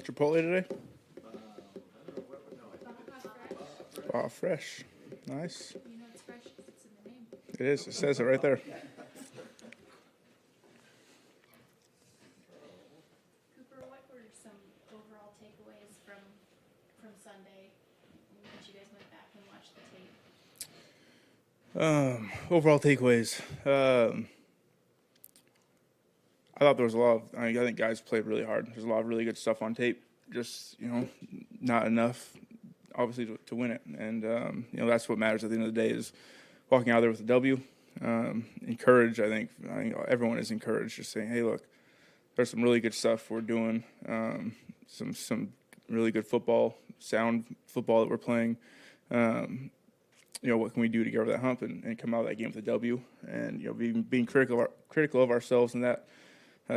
Chipotle today? Oh, fresh. Nice. You know it's fresh because it's in the name. It is. It says it right there. Cooper, what were some overall takeaways from Sunday once you guys went back and watched the tape? Overall takeaways. I thought there was a lot of. I think guys played really hard. There's a lot of really good stuff on tape. Just not enough, obviously, to win it. And that's what matters at the end of the day is walking out there with a W. Encourage. I think everyone is encouraged. Just saying, hey, look, there's some really good stuff we're doing. Some really good football, sound football that we're playing. What can we do to get over that hump and come out of that game with a W? And being critical of ourselves in that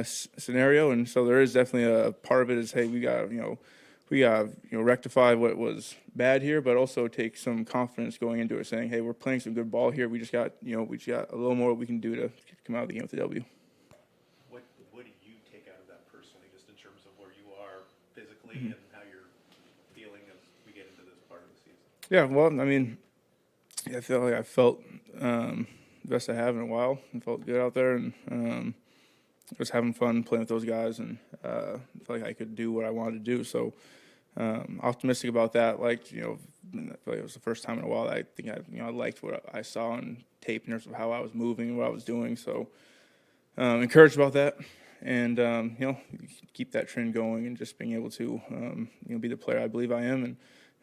scenario. And so there is definitely a part of it is, hey, we got rectify what was bad here, but also take some confidence going into it, saying, hey, we're playing some good ball here. We just got a little more we can do to come out of the game with a W. What do you take out of that personally, just in terms of where you are physically and how you're feeling as we get into this part of the season? Yeah, well, I mean, I feel like I felt the best I have in a while. I felt good out there, and was having fun playing with those guys, and I felt like I could do what I wanted to do. So optimistic about that. I feel like it was the first time in a while that I think I liked what I saw on tape in terms of how I was moving and what I was doing. So encouraged about that, and keep that trend going, and just being able to be the player I believe I am,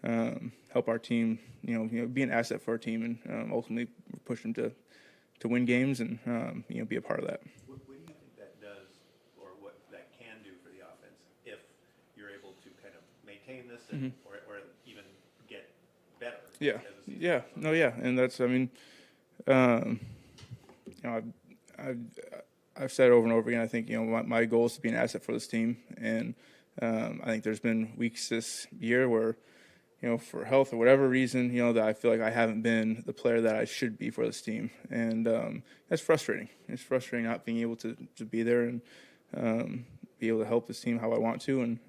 and help our team. Be an asset for our team, and ultimately push them to win games, and be a part of that. What do you think that does, or what that can do for the offense if you're able to kind of maintain this, and, or even get better? And that's I've said over and over again. I think my goal is to be an asset for this team, and I think there's been weeks this year where for health or whatever reason, that I feel like I haven't been the player that I should be for this team. And that's frustrating. It's frustrating not being able to be there and be able to help this team how I want to. And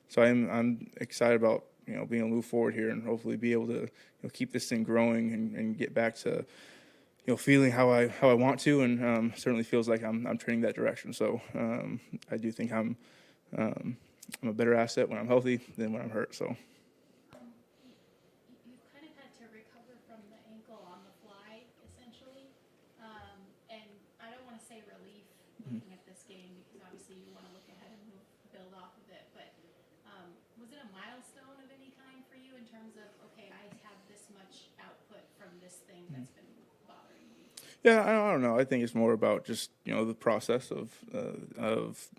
so I'm excited about, being able to move forward here and hopefully be able to keep this thing growing and get back to, feeling how I want to. And certainly feels like I'm trending that direction. So I do think I'm a better asset when I'm healthy than when I'm hurt. So. You kind of had to recover from the ankle on the fly, essentially. And I don't want to say relief looking at this game because obviously you want to look ahead and build off of it. But was it a milestone of any kind for you in terms of, okay, I have this much output from this thing that's been bothering me? Yeah, I don't know. I think it's more about just the process of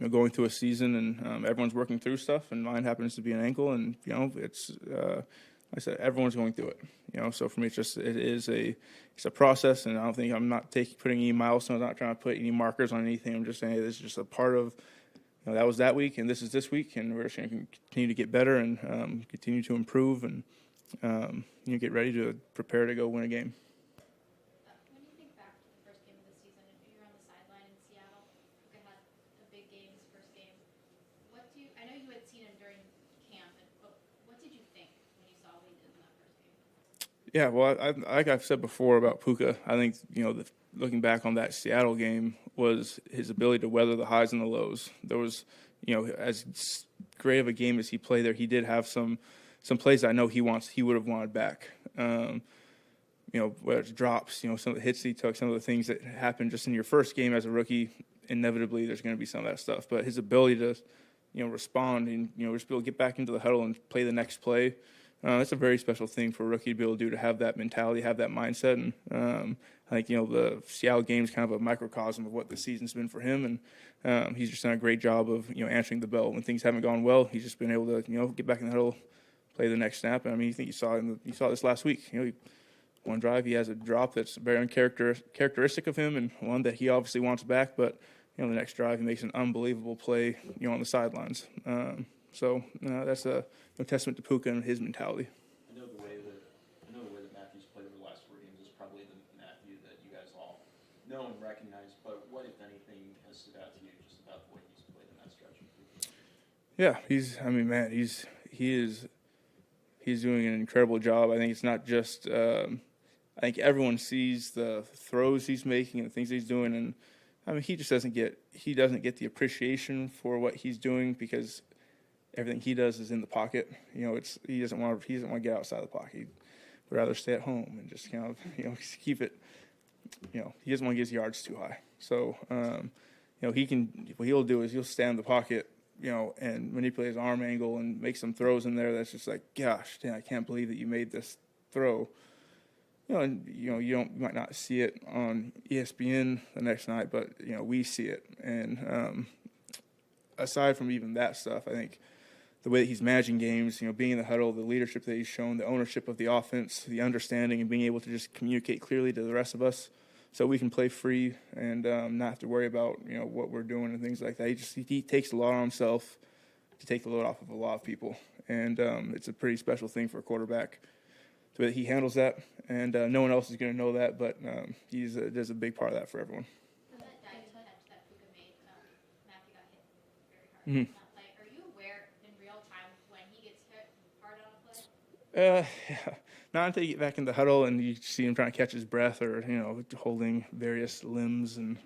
going through a season, and everyone's working through stuff, and mine happens to be an ankle, and it's like I said, everyone's going through it. So for me, it's a process, and I don't think I'm not putting any milestones. I'm not trying to put any markers on anything. I'm just saying this is just a part of that was that week, and this is this week, and we're just going to continue to get better and continue to improve, and get ready to prepare to go win a game. When you think back to the first game of the season, if you were on the sideline in Seattle, Puka had a big game, his first game. I know you had seen him during camp, but what did you think when you saw what he did in that first game? Yeah, well, like I've said before about Puka, I think looking back on that Seattle game was his ability to weather the highs and the lows. There was, as great of a game as he played there, he did have some plays I know he would have wanted back. Whether it's drops, some of the hits he took, some of the things that happened just in your first game as a rookie, inevitably there's going to be some of that stuff. But his ability to, respond and, just be able to get back into the huddle and play the next play, that's a very special thing for a rookie to be able to do, to have that mentality, have that mindset. And I think, the Seattle game is kind of a microcosm of what the season's been for him. And he's just done a great job of, answering the bell. When things haven't gone well, he's just been able to, get back in the huddle, play the next snap. And I mean, you saw this last week. One drive, he has a drop that's very uncharacteristic of him, and one that he obviously wants back. But the next drive, he makes an unbelievable play, on the sidelines. So that's a testament to Puka and his mentality. I know the way that Matthew's played over the last 4 games is probably the Matthew that you guys all know and recognize. But what, if anything, has stood out to you just about the way he's played in that stretch? Yeah, he's doing an incredible job. I think it's not just. I think everyone sees the throws he's making and the things he's doing, and I mean he doesn't get the appreciation for what he's doing because everything he does is in the pocket. He doesn't want to get outside the pocket. He'd rather stay at home and just kind of just keep it. He doesn't want to get his yards too high. So what he'll do is he'll stand in the pocket, and manipulate his arm angle and make some throws in there. That's just like, gosh, dang, I can't believe that you made this throw. You might not see it on ESPN the next night, but we see it. And aside from even that stuff, I think the way that he's managing games, being in the huddle, the leadership that he's shown, the ownership of the offense, the understanding, and being able to just communicate clearly to the rest of us, so we can play free and not have to worry about what we're doing and things like that. He takes a lot on himself to take the load off of a lot of people, and it's a pretty special thing for a quarterback. The way that he handles that, and no one else is going to know that, but he does a big part of that for everyone. For that dive catch that Puka made, Matthew got hit very hard. Mm-hmm. Are you aware in real time when he gets hit hard on a play? Yeah. Not until you get back in the huddle and you see him trying to catch his breath or holding various limbs and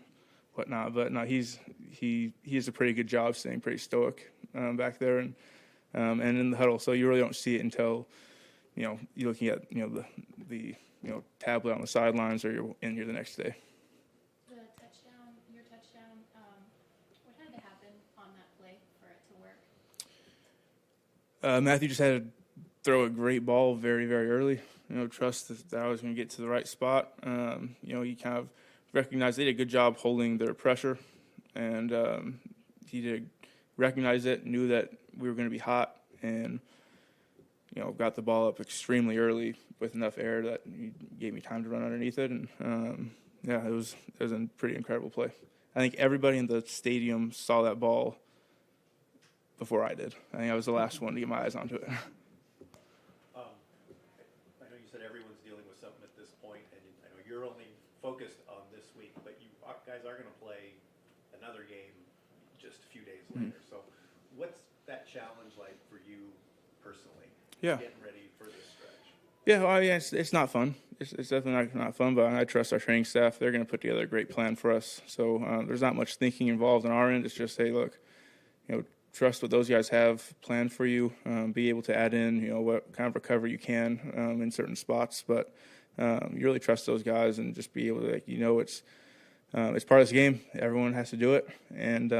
whatnot. But no, he has a pretty good job staying pretty stoic back there and in the huddle. So you really don't see it until you're looking at the tablet on the sidelines or you're in here the next day. Your touchdown, what had to happen on that play for it to work? Matthew just had to throw a great ball very, very early. Trust that I was going to get to the right spot. He kind of recognized they did a good job holding their pressure, and he did recognize it, knew that we were going to be hot, and got the ball up extremely early with enough air that he gave me time to run underneath it, and it was a pretty incredible play. I think everybody in the stadium saw that ball before I did. I think I was the last one to get my eyes onto it. I know you said everyone's dealing with something at this point, and I know you're only focused on this week, but you guys are going to play another game just a few days later. So what's that challenge like for you personally? Yeah. Getting ready for this stretch. Yeah, well, it's not fun. It's definitely not fun, but I trust our training staff. They're going to put together a great plan for us. So there's not much thinking involved on our end. It's just, hey, look, trust what those guys have planned for you. Be able to add in, what kind of recovery you can in certain spots. But you really trust those guys and just be able to, it's part of this game. Everyone has to do it, and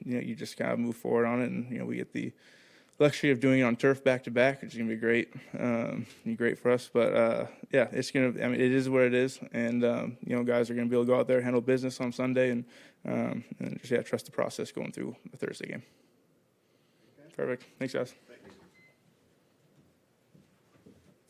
you just kind of move forward on it. And we get the luxury of doing it on turf back to back, which is gonna be great. Great for us. But it's gonna. It is what it is, and guys are gonna be able to go out there, handle business on Sunday, and just trust the process going through the Thursday game. Okay. Perfect. Thanks, guys. Thank you.